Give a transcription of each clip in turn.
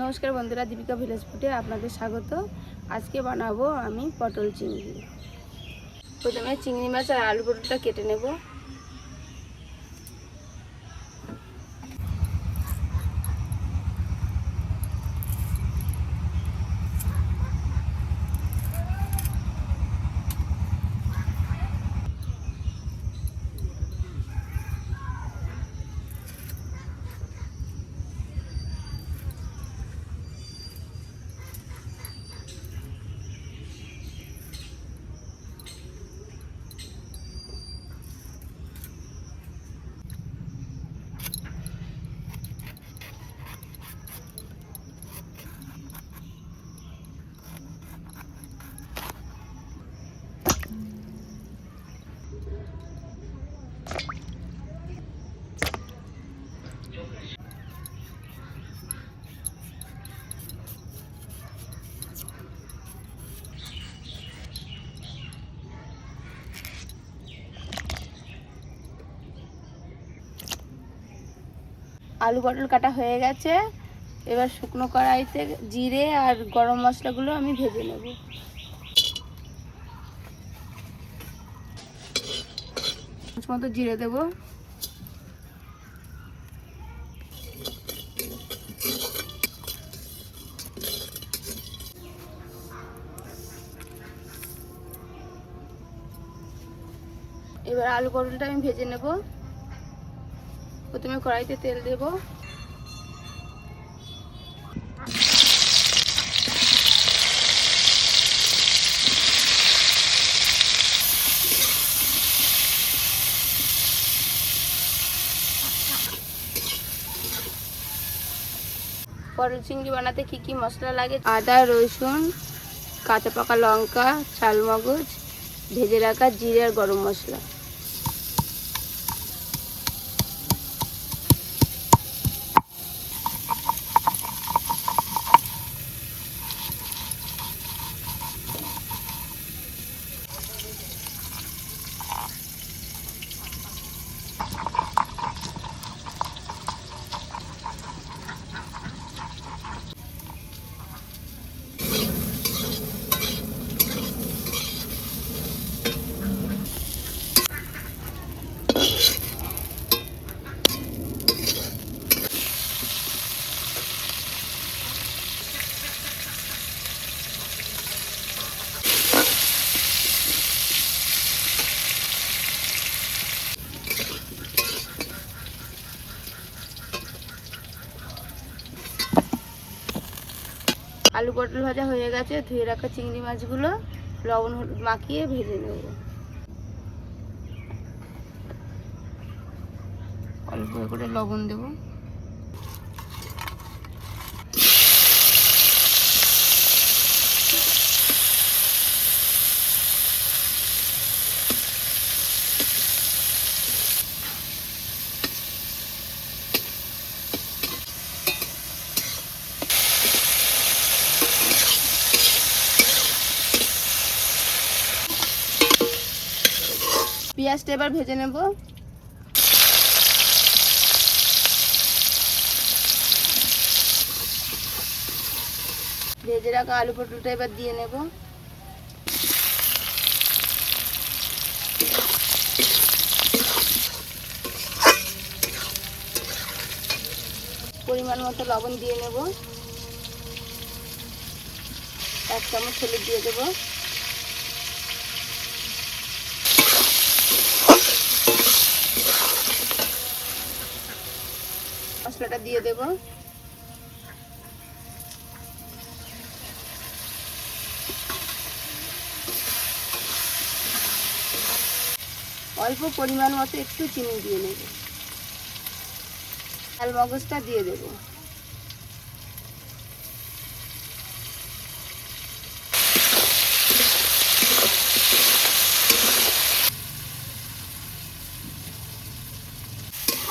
নমস্কার বন্ধুরা, দীপিকা ভিলেজ ফুডে আপনাদের স্বাগত। আজকে বানাবো আমি পটল চিংড়ি। প্রথমে চিংড়ি মাছ আর আলু পটলটা কেটে নেব। আলু পটল কাটা হয়ে গেছে। এবার শুকনো কড়াইতে জিরে আর গরম মশলাগুলো আমি ভেজে নেব। মতো জিরে দেব, এবার আলু পটলটা আমি ভেজে নেব। প্রথমে কড়াইতে তেল দেব, পটল চিংড়ি বানাতে কি কি মশলা লাগে: আদা, রসুন, কাঁচা পাকা লঙ্কা, চালমগজ, ভেজে রাখা জিরে আর গরম মশলা। আলু পটল ভাজা হয়ে গেছে। ধুয়ে রাখা চিংড়ি মাছগুলো লবণ হলুদ মাখিয়ে ভেজে নেব। অল্প করে লবণ দেব, পেঁয়াজটা এবার ভেজে নেব। ভেজে রাখা আলু পটলটা এবার দিয়ে নেব। পরিমাণ মতো লবণ দিয়ে নেব। 1 চামচ হলুদ দিয়ে দেব। মশলাটা দিয়ে দেব। অল্প পরিমাণ মতো একটু চিনি দিয়ে নেব। চালমগজটা দিয়ে দেব।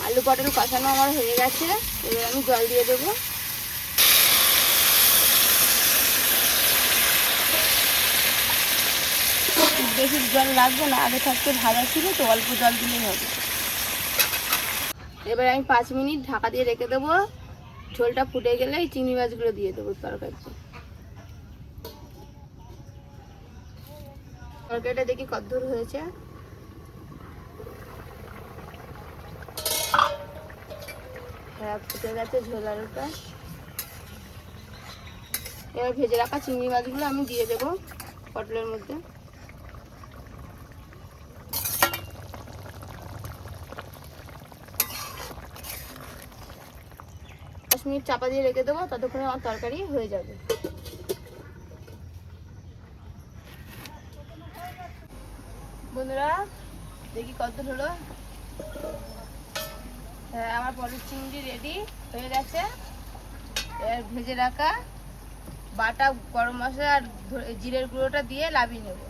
আলু পটল কষানো আমার হয়ে গেছে। এবার আমি জল দিয়ে দেবো। বেশি জল লাগবে না, আগে থাকতে ভাজা ছিল তো, অল্প জল দিলেই হবে। এবার আমি 5 মিনিট ঢাকা দিয়ে রেখে দেবো। ঝোলটা ফুটে গেলে এই চিংড়ি মাছগুলো দিয়ে দেবো তরকারিতে। তরকারিটা দেখি কতদূর হয়েছে। হ্যাঁ, ফুটে গেছে ঝোল আলুটা। এবার ভেজে রাখা চিংড়ি মাছগুলো আমি দিয়ে দেবো পটলের মধ্যে। 10 মিনিট চাপা দিয়ে রেখে দেবো, ততক্ষণে আমার তরকারি হয়ে যাবে। বন্ধুরা দেখি কতদূর হলো। হ্যাঁ, আমার পটল চিংড়ি রেডি হয়ে গেছে। এবার ভেজে রাখা বাটা গরম মশলা আর জিরের গুঁড়োটা দিয়ে লাবিয়ে নেবো।